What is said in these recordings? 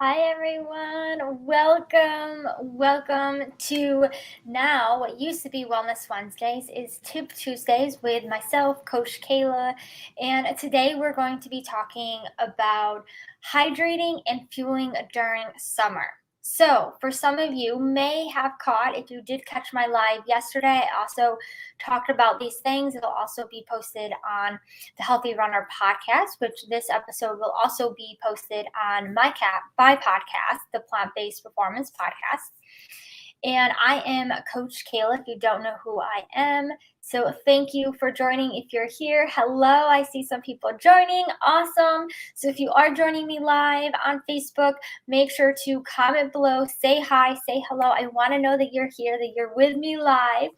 Hi everyone, welcome to now what used to be Wellness Wednesdays is Tip Tuesdays with myself, Coach Kayla, and today we're going to be talking about hydrating and fueling during summer. So, for some of you may have caught, if you did catch my live yesterday, I also talked about these things. It'll also be posted on the Healthy Runner podcast, which this episode will also be posted on my podcast, the Plant Based Performance Podcast. And I am Coach Kayla, if you don't know who I am. So thank you for joining. If you're here, hello. I see some people joining. Awesome. So if you are joining me live on Facebook, make sure to comment below, say hi, say hello. I want to know that you're here, that you're with me live.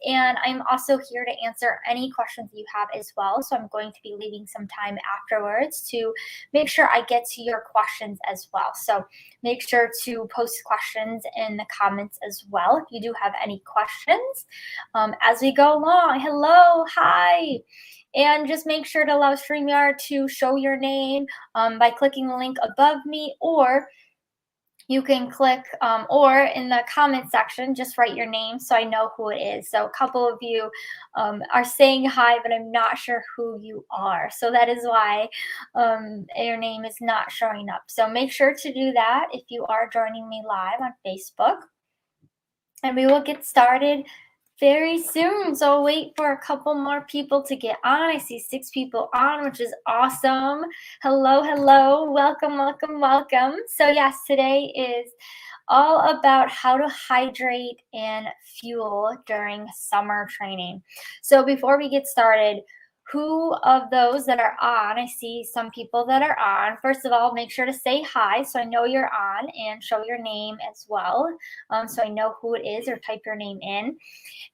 And I'm also here to answer any questions you have as well. So I'm going to be leaving some time afterwards to make sure I get to your questions as well. So make sure to post questions in the comments as well if you do have any questions as we go along. Hello, hi. And just make sure to allow StreamYard to show your name by clicking the link above me, or you can click or in the comment section, just write your name so I know who it is. So a couple of you are saying hi, but I'm not sure who you are. So that is why your name is not showing up. So make sure to do that if you are joining me live on Facebook. And we will get started very soon. So I'll wait for a couple more people to get on. I see 6 people on, which is awesome. Hello, hello. Welcome. So yes, today is all about how to hydrate and fuel during summer training. So before we get started, who of those that are on, I see some people that are on. First of all, make sure to say hi so I know you're on, and show your name as well so I know who it is, or type your name in.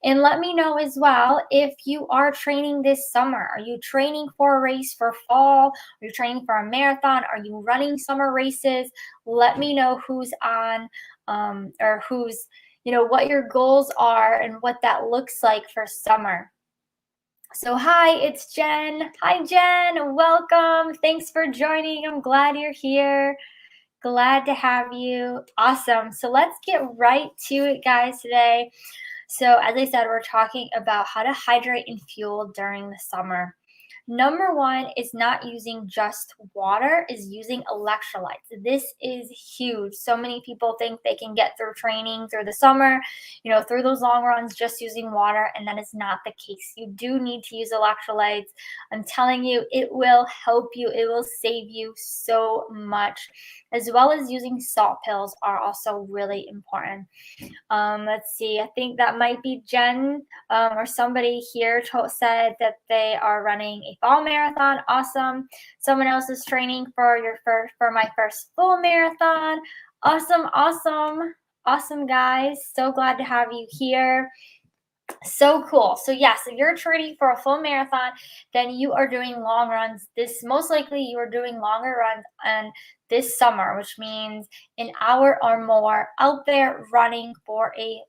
And let me know as well if you are training this summer. Are you training for a race for fall? Are you training for a marathon? Are you running summer races? Let me know who's on or who's, what your goals are and what that looks like for summer. So hi, it's Jen. Hi, Jen. Welcome. Thanks for joining. I'm glad you're here. Glad to have you. Awesome. So let's get right to it, guys, today. So as I said, we're talking about how to hydrate and fuel during the summer. Number one is not using just water, is using electrolytes. This is huge. So many people think they can get through training through the summer, through those long runs just using water, and that is not the case. You do need to use electrolytes. I'm telling you, it will help you. It will save you so much, as well as using salt pills are also really important. Let's see, I think that might be Jen or somebody here said that they are running a fall marathon. Awesome. Someone else is training for my first full marathon. Awesome, guys. So glad to have you here. So cool. So yes, if you're training for a full marathon, then you are doing long runs. Most likely you are doing longer runs on this summer, which means an hour or more out there running for a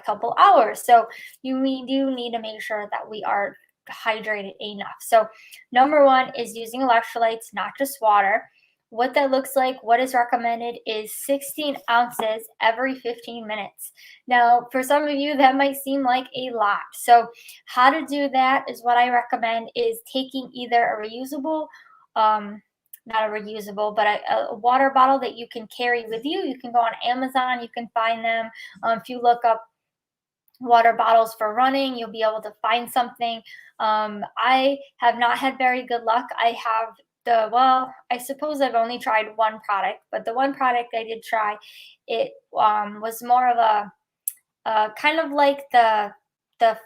couple hours. So we do need to make sure that we are hydrated enough. So number one is using electrolytes, not just water. What that looks like, what is recommended, is 16 ounces every 15 minutes. Now, for some of you, that might seem like a lot. So how to do that is what I recommend is taking either a reusable, not a reusable, but a water bottle that you can carry with you. You can go on Amazon, you can find them. If you look up water bottles for running, you'll be able to find something. I have not had very good luck. I suppose I've only tried one product, but the one product I did try, it was more of a kind of like the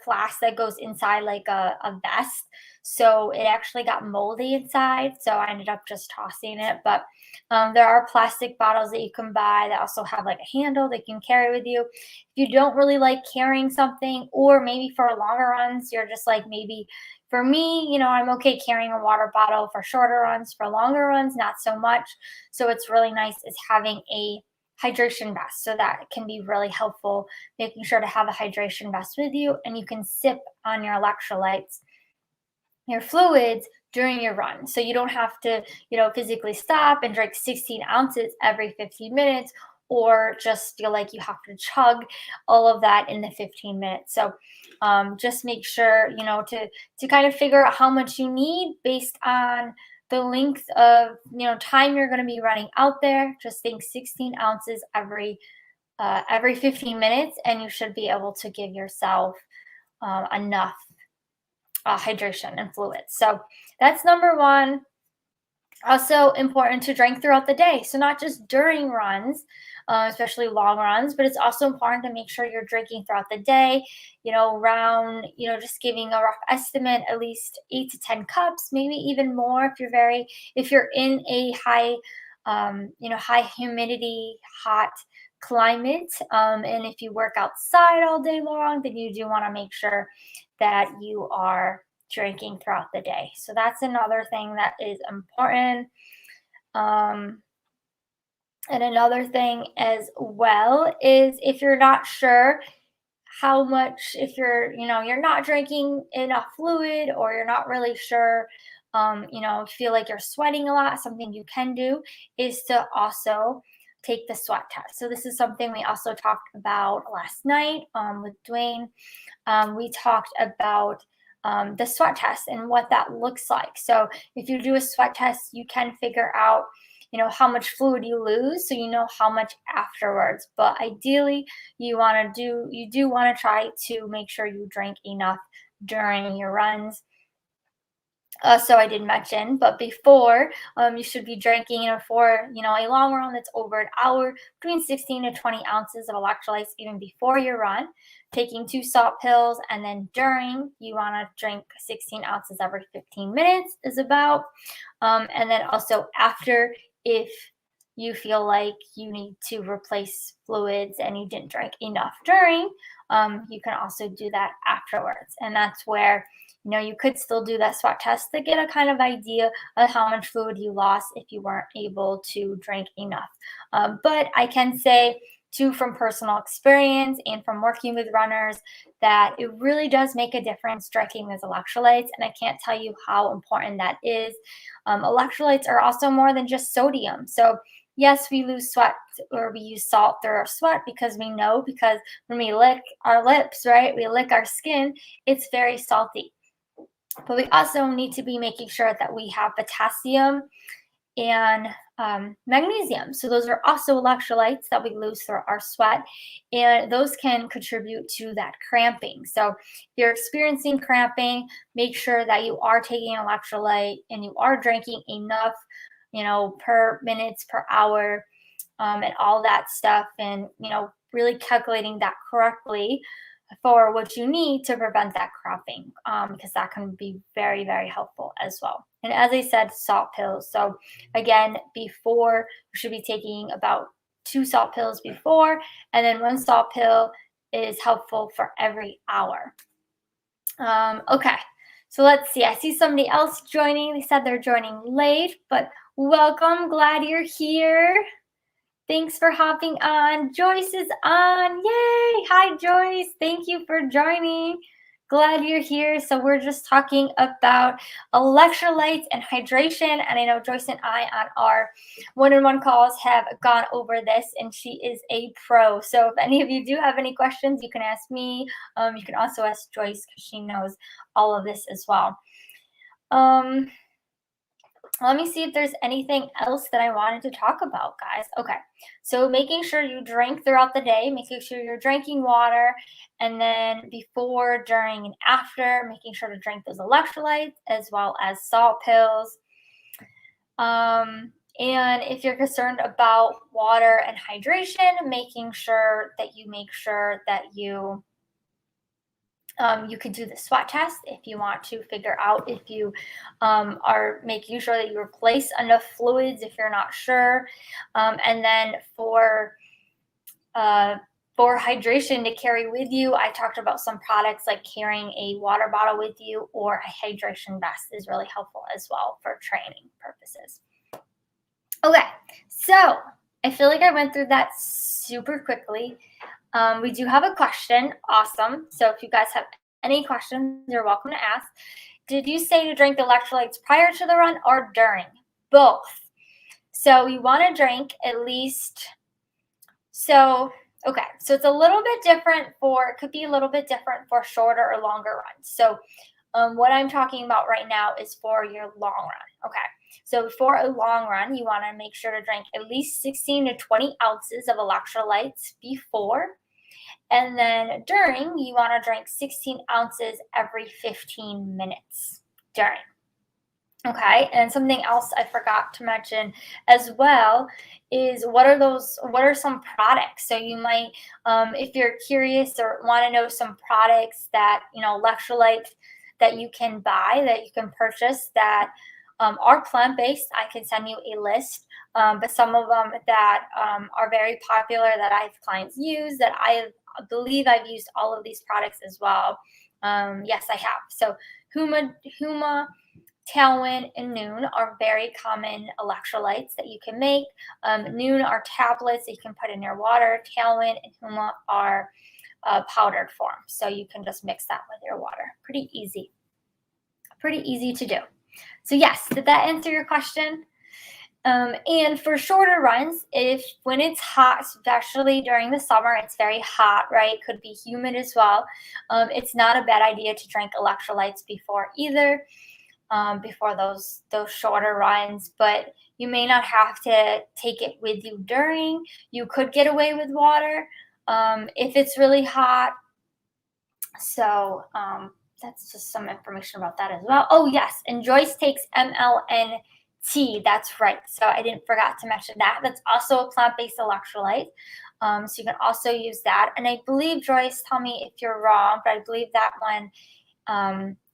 flask that goes inside like a vest. So it actually got moldy inside. So I ended up just tossing it. But there are plastic bottles that you can buy that also have like a handle that you can carry with you. If you don't really like carrying something, or maybe for longer runs, you're just like, maybe for me, I'm okay carrying a water bottle for shorter runs. For longer runs, not so much. So it's really nice is having a hydration vest. So that can be really helpful, making sure to have a hydration vest with you, and you can sip on your electrolytes. Your fluids during your run. So you don't have to, physically stop and drink 16 ounces every 15 minutes or just feel like you have to chug all of that in the 15 minutes. So just make sure, to kind of figure out how much you need based on the length of, time you're going to be running out there. Just think 16 ounces every 15 minutes, and you should be able to give yourself enough hydration and fluids. So that's number one. Also important to drink throughout the day. So not just during runs, especially long runs, but it's also important to make sure you're drinking throughout the day, around, just giving a rough estimate, at least 8 to 10 cups, maybe even more if you're in a high, high humidity, hot climate. And if you work outside all day long, then you do want to make sure that you are drinking throughout the day. So that's another thing that is important. And another thing as well is if you're not sure how much, if you're not drinking enough fluid, or you're not really sure, feel like you're sweating a lot, something you can do is to also take the sweat test. So this is something we also talked about last night with Dwayne. We talked about the sweat test and what that looks like. So if you do a sweat test, you can figure out, how much fluid you lose, so you know how much afterwards. But ideally, you do want to try to make sure you drink enough during your runs. So I did mention, but before, you should be drinking, for, a long run that's over an hour, between 16 to 20 ounces of electrolytes even before your run, taking 2 salt pills, and then during, you want to drink 16 ounces every 15 minutes is about. And then also after, if you feel like you need to replace fluids and you didn't drink enough during, you can also do that afterwards. And that's where, you could still do that sweat test to get a kind of idea of how much fluid you lost if you weren't able to drink enough. But I can say, too, from personal experience and from working with runners, that it really does make a difference drinking those electrolytes. And I can't tell you how important that is. Electrolytes are also more than just sodium. So yes, we lose sweat, or we use salt through our sweat because when we lick our lips, right, we lick our skin, it's very salty. But we also need to be making sure that we have potassium and magnesium. So those are also electrolytes that we lose through our sweat, and those can contribute to that cramping. So if you're experiencing cramping, make sure that you are taking an electrolyte and you are drinking enough, per minutes, per hour, and all that stuff, and, really calculating that correctly for what you need to prevent that cramping, because that can be very, very helpful as well. And as I said, salt pills. So again, before, you should be taking about 2 salt pills before, and then 1 salt pill is helpful for every hour. Okay, so let's see. I see somebody else joining. They said they're joining late, but welcome. Glad you're here. Thanks for hopping on. Joyce is on. Yay! Hi, Joyce. Thank you for joining. Glad you're here. So we're just talking about electrolytes and hydration. And I know Joyce and I on our one-on-one calls have gone over this, and she is a pro. So if any of you do have any questions, you can ask me. You can also ask Joyce, because she knows all of this as well. Let me see if there's anything else that I wanted to talk about, guys. Okay, so making sure you drink throughout the day, making sure you're drinking water, and then before, during, and after, making sure to drink those electrolytes as well as salt pills. And if you're concerned about water and hydration, making sure that you you could do the sweat test if you want to figure out if you are making sure that you replace enough fluids if you're not sure. And then for hydration to carry with you, I talked about some products like carrying a water bottle with you, or a hydration vest is really helpful as well for training purposes. Okay, so I feel like I went through that super quickly. We do have a question. Awesome. So if you guys have any questions, you're welcome to ask. did you say to drink electrolytes prior to the run or during? Both. So you want to drink at least, so it's a little bit different it could be a little bit different for shorter or longer runs. So what I'm talking about right now is for your long run. Okay. So for a long run, you want to make sure to drink at least 16 to 20 ounces of electrolytes before. And then during, you want to drink 16 ounces every 15 minutes during. Okay, and something else I forgot to mention as well is what are some products? So you might, if you're curious or want to know some products that, electrolytes that you can buy, that you can purchase that are plant-based, I can send you a list. But some of them that are very popular that I have clients use, that I believe I've used all of these products as well. Yes, I have. So Huma, Tailwind, and Noon are very common electrolytes that you can make. Noon are tablets that you can put in your water. Tailwind and Huma are powdered form. So you can just mix that with your water. Pretty easy. Pretty easy to do. So yes, did that answer your question? And for shorter runs, when it's hot, especially during the summer, it's very hot, right? Could be humid as well. It's not a bad idea to drink electrolytes before either, before those shorter runs. But you may not have to take it with you during. You could get away with water if it's really hot. So that's just some information about that as well. Oh yes, and Joyce takes MLNT. That's right. So I didn't forget to mention that. That's also a plant-based electrolyte. So you can also use that. And I believe, Joyce, tell me if you're wrong, but I believe that one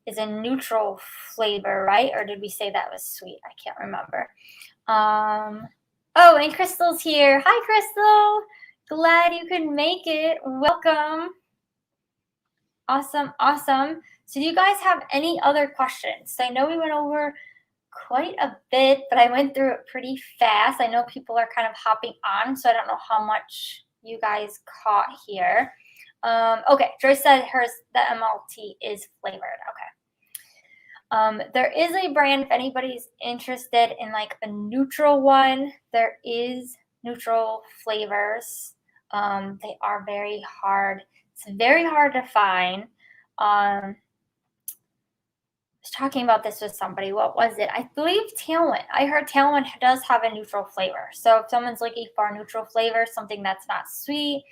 is a neutral flavor, right? Or did we say that was sweet? I can't remember. Oh, and Crystal's here. Hi, Crystal. Glad you could make it. Welcome. Awesome. So do you guys have any other questions? So I know we went over quite a bit, but I went through it pretty fast. I know people are kind of hopping on, so I don't know how much you guys caught here. Okay, Joyce said the MLT is flavored. Okay. There is a brand, if anybody's interested in like a neutral one, there is neutral flavors. They are very hard. It's very hard to find. I was talking about this with somebody. What was it? I believe Tailwind. I heard Tailwind does have a neutral flavor. So if someone's looking for a neutral flavor, something that's not sweet,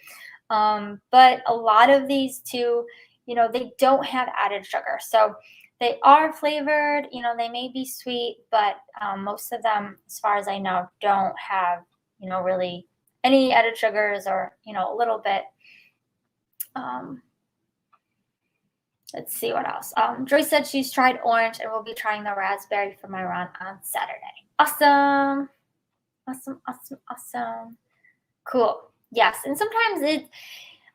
but a lot of these too, they don't have added sugar. So they are flavored, they may be sweet, but most of them, as far as I know, don't have, really any added sugars or, a little bit. Let's see what else. Joyce said she's tried orange and will be trying the raspberry for my run on Saturday. Awesome. Cool. Yes, and sometimes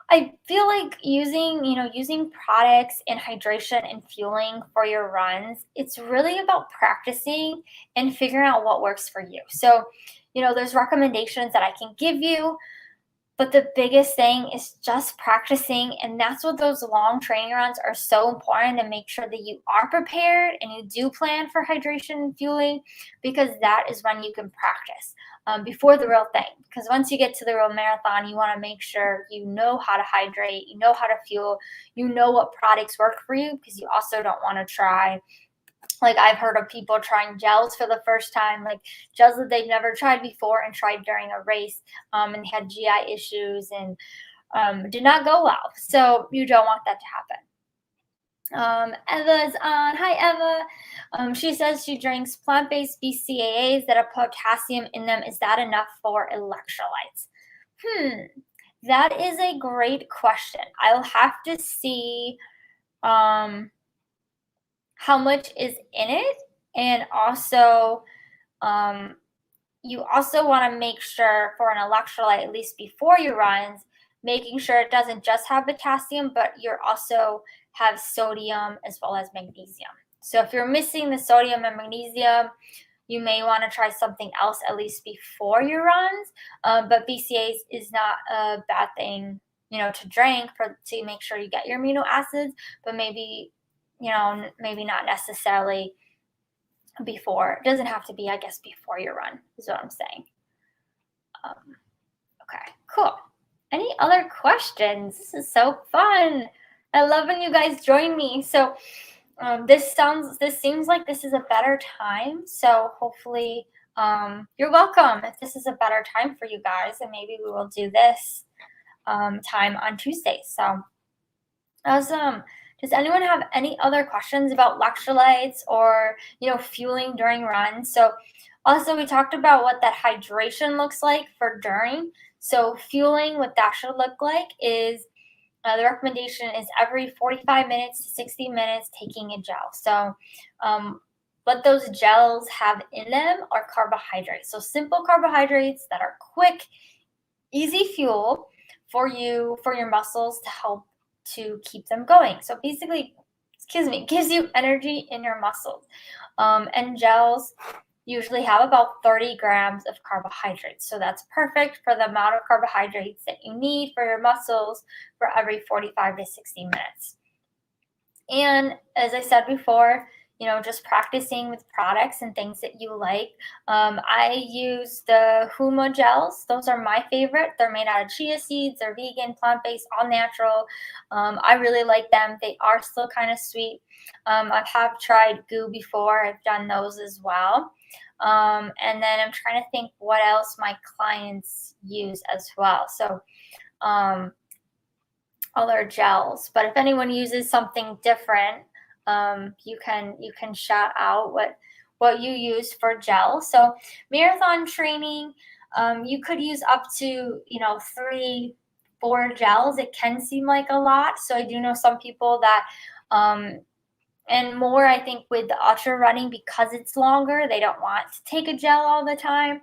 I feel like using products and hydration and fueling for your runs, it's really about practicing and figuring out what works for you. So, there's recommendations that I can give you, but the biggest thing is just practicing. And that's what those long training runs are so important, to make sure that you are prepared and you do plan for hydration and fueling, because that is when you can practice before the real thing. Because once you get to the real marathon, you want to make sure you know how to hydrate, you know how to fuel, you know what products work for you, because you also don't want to try, like I've heard of people trying gels for the first time, like gels that they've never tried before and tried during a race, and had GI issues and did not go well. So you don't want that to happen. Eva's on. Hi, Eva. She says she drinks plant-based BCAAs that have potassium in them. Is that enough for electrolytes? That is a great question. I'll have to see how much is in it, and also you also want to make sure for an electrolyte, at least before your runs, making sure it doesn't just have potassium, but you also have sodium as well as magnesium. So if you're missing the sodium and magnesium, you may want to try something else at least before your runs. But BCAAs is not a bad thing, to drink to make sure you get your amino acids, but maybe maybe not necessarily before. It doesn't have to be, I guess, before your run is what I'm saying. Okay, cool. Any other questions? This is so fun. I love when you guys join me. So this seems like this is a better time. So hopefully you're welcome. If this is a better time for you guys, then maybe we will do this time on Tuesday. So awesome. Does anyone have any other questions about electrolytes or, fueling during runs? So also we talked about what that hydration looks like for during. So fueling, what that should look like is the recommendation is every 45 minutes to 60 minutes taking a gel. So what those gels have in them are carbohydrates. So simple carbohydrates that are quick, easy fuel for your muscles to help to keep them going. So basically, gives you energy in your muscles. And gels usually have about 30 grams of carbohydrates. So that's perfect for the amount of carbohydrates that you need for your muscles for every 45 to 60 minutes. And as I said before, just practicing with products and things that you like. I use the Huma gels. Those are my favorite. They're made out of chia seeds. They're vegan, plant-based, all natural. I really like them. They are still kind of sweet. I have tried GU before. I've done those as well. And then I'm trying to think what else my clients use as well. So other gels. But if anyone uses something different, you can shout out what you use for gel. So marathon training, you could use up to 3-4 gels. It can seem like a lot. So I do know some people that and more, I think, with the ultra running, because it's longer, they don't want to take a gel all the time.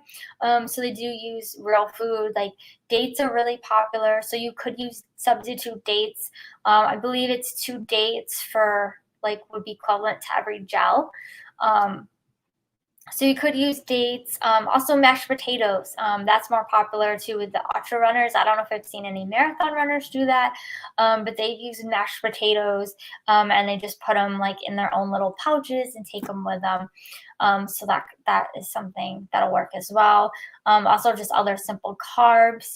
So they do use real food. Like dates are really popular. So you could use substitute dates. I believe it's 2 dates for would be equivalent to every gel. So you could use dates. Also mashed potatoes. That's more popular too with the ultra runners. I don't know if I've seen any marathon runners do that, but they use mashed potatoes and they just put them in their own little pouches and take them with them. So that is something that'll work as well. Also just other simple carbs.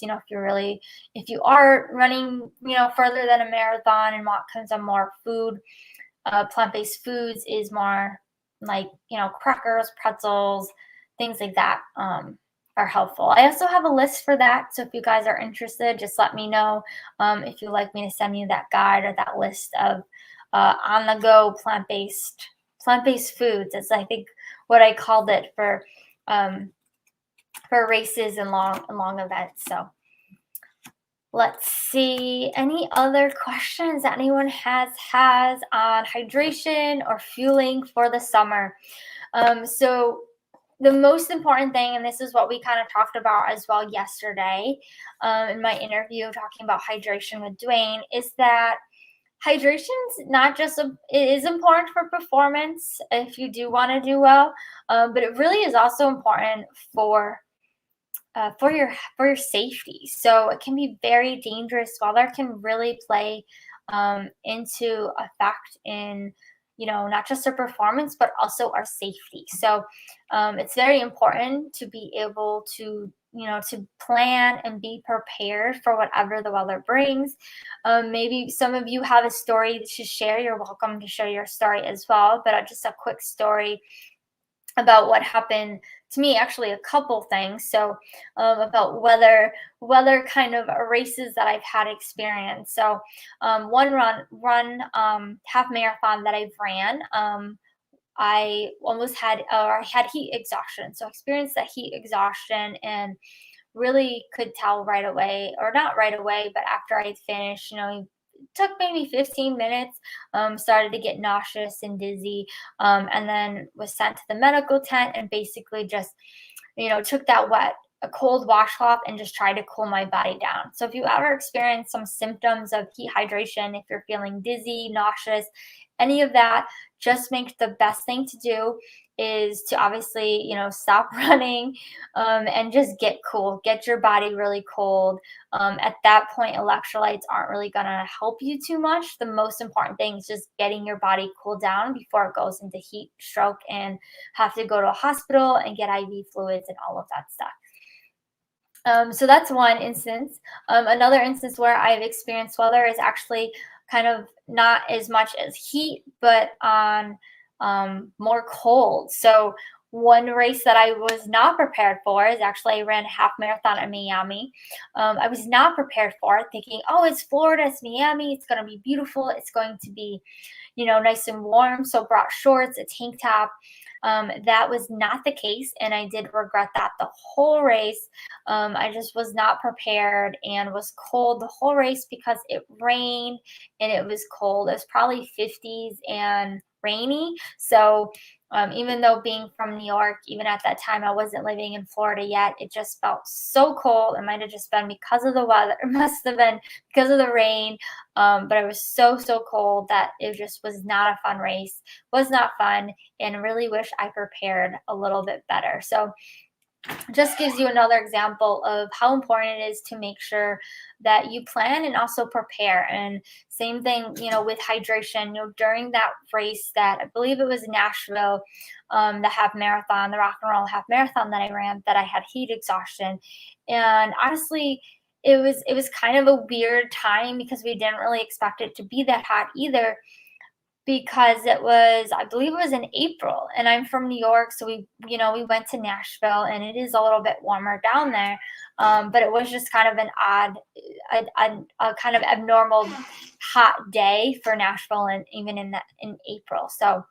If you are running, further than a marathon and want some more food, plant-based foods is more crackers, pretzels, things like that are helpful. I also have a list for that. So if you guys are interested, just let me know if you'd like me to send you that guide or that list of on-the-go plant-based foods. It's, I think, what I called it for races and long events. So let's see, any other questions that anyone has on hydration or fueling for the summer? So the most important thing, and this is what we kind of talked about as well yesterday in my interview talking about hydration with Dwayne, is that hydration's not just it is important for performance if you do want to do well, but it really is also important for your safety. So it can be very dangerous. Weather can really play into effect in not just our performance but also our safety. So it's very important to be able to to plan and be prepared for whatever the weather brings. Maybe some of you have a story to share. You're welcome to share your story as well, but just a quick story about what happened to me, actually a couple things. So about weather kind of races that I've had experience. So one run half marathon that I've ran, I almost had I had heat exhaustion. So I experienced that heat exhaustion and really could tell right away, or not right away, but after I finished, took maybe 15 minutes, started to get nauseous and dizzy, and then was sent to the medical tent and basically just, took a cold washcloth and just tried to cool my body down. So if you ever experience some symptoms of dehydration, if you're feeling dizzy, nauseous, any of that, just make the best thing to do is to obviously, stop running, and just get cool, get your body really cold. At that point, electrolytes aren't really going to help you too much. The most important thing is just getting your body cooled down before it goes into heat stroke and have to go to a hospital and get IV fluids and all of that stuff. So that's one instance. Another instance where I've experienced weather is actually kind of not as much as heat, but on more cold. So one race that I was not prepared for is actually I ran a half marathon in Miami. I was not prepared for it, thinking, oh, it's Florida, it's Miami, it's going to be beautiful, it's going to be, nice and warm. So brought shorts, a tank top. That was not the case, and I did regret that the whole race. I just was not prepared and was cold the whole race because it rained and it was cold. It was probably 50s and rainy. So even though being from New York, even at that time, I wasn't living in Florida yet, it just felt so cold. It might have just been because of the weather. It must have been because of the rain. But I was so, so cold that it just was not a fun race, was not fun, and really wish I prepared a little bit better. So just gives you another example of how important it is to make sure that you plan and also prepare. And same thing, with hydration, during that race that I believe it was Nashville, the half marathon, the rock and roll half marathon that I ran, that I had heat exhaustion. And honestly, it was kind of a weird time because we didn't really expect it to be that hot either, because I believe it was in April, and I'm from New York. So we went to Nashville, and it is a little bit warmer down there. But it was just kind of an odd, a kind of abnormal hot day for Nashville, and even in April. So,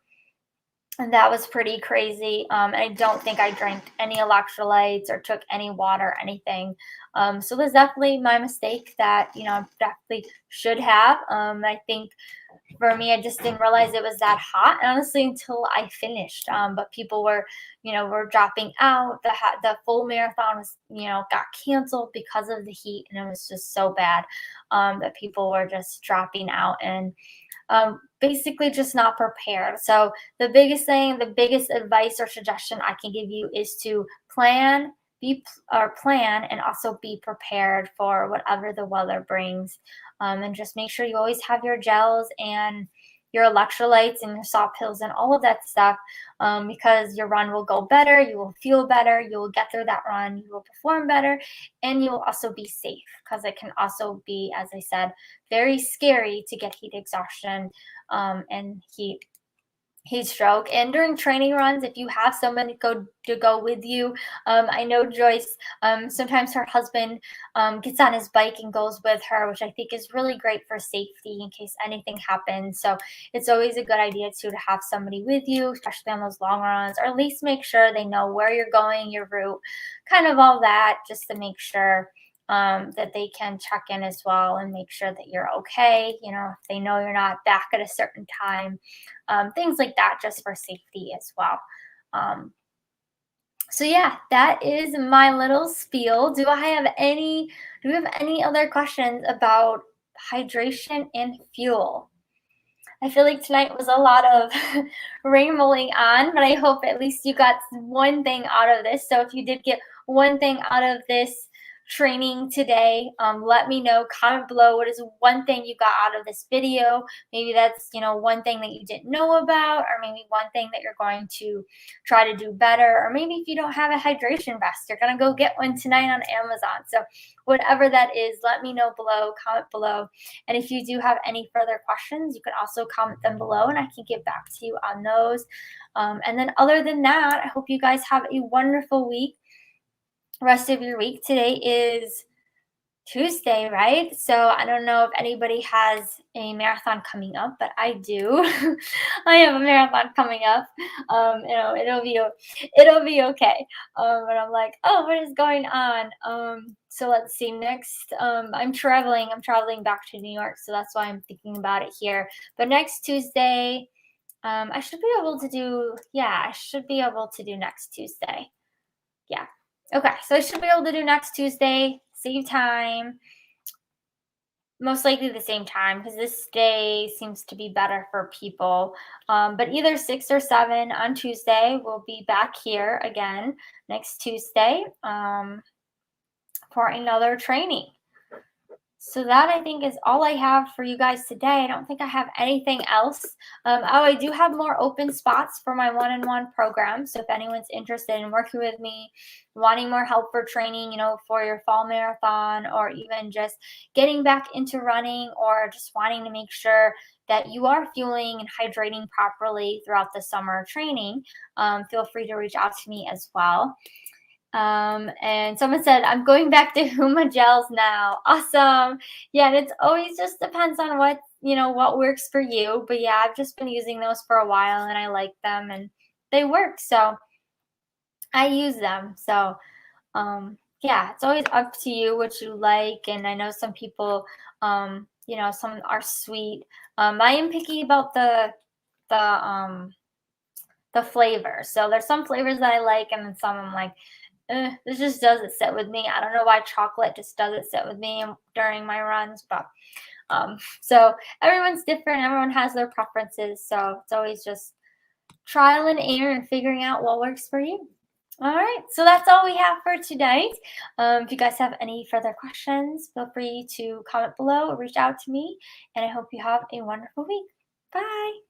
and that was pretty crazy. And I don't think I drank any electrolytes or took any water, anything. So it was definitely my mistake that, definitely should have. I think for me, I just didn't realize it was that hot, honestly, until I finished. But people were dropping out. The full marathon got canceled because of the heat, and it was just so bad that people were just dropping out and basically just not prepared. So the biggest advice or suggestion I can give you is to plan, plan and also be prepared for whatever the weather brings. And just make sure you always have your gels and your electrolytes and your salt pills and all of that stuff, because your run will go better, you will feel better, you will get through that run, you will perform better, and you will also be safe, because it can also be, as I said, very scary to get heat exhaustion and heat stroke. And during training runs, if you have someone to go with you, I know Joyce, sometimes her husband gets on his bike and goes with her, which I think is really great for safety in case anything happens. So it's always a good idea too to have somebody with you, especially on those long runs, or at least make sure they know where you're going, your route, kind of all that, just to make sure that they can check in as well and make sure that you're okay. If they know you're not back at a certain time, things like that, just for safety as well. So yeah, that is my little spiel. Do we have any other questions about hydration and fuel? I feel like tonight was a lot of rambling on, but I hope at least you got one thing out of this. So if you did get one thing out of this training today, let me know. Comment below, what is one thing you got out of this video. Maybe that's one thing that you didn't know about, or maybe one thing that you're going to try to do better, or maybe if you don't have a hydration vest, you're going to go get one tonight on Amazon. So whatever that is, let me know below. Comment below. And if you do have any further questions, you can also comment them below, and I can get back to you on those. And then other than that, I hope you guys have a wonderful week. Rest of your week. Today is Tuesday, right? So I don't know if anybody has a marathon coming up, but I do. I have a marathon coming up. It'll be okay. But I'm like, oh, what is going on? So let's see. Next, I'm traveling back to New York, so that's why I'm thinking about it here. But next Tuesday, I should be able to do. Yeah, I should be able to do next Tuesday. Yeah. Okay, so I should be able to do next Tuesday. Save time. most likely the same time because this day seems to be better for people. But either 6 or 7 on Tuesday, we'll be back here again next Tuesday for another training. So that I think is all I have for you guys today. I don't think I have anything else. Oh, I do have more open spots for my one-on-one program. So if anyone's interested in working with me, wanting more help for training, for your fall marathon, or even just getting back into running, or just wanting to make sure that you are fueling and hydrating properly throughout the summer training, feel free to reach out to me as well. And someone said, I'm going back to Huma gels now. Awesome. Yeah, and it's always just depends on what works for you. But yeah, I've just been using those for a while and I like them and they work. So I use them. So yeah, it's always up to you what you like. And I know some people, some are sweet. I am picky about the the flavor. So there's some flavors that I like and then some I'm like, this just doesn't sit with me. I don't know why chocolate just doesn't sit with me during my runs, but so everyone's different. Everyone has their preferences. So it's always just trial and error and figuring out what works for you. All right, so that's all we have for tonight. If you guys have any further questions, feel free to comment below or reach out to me. And I hope you have a wonderful week. Bye.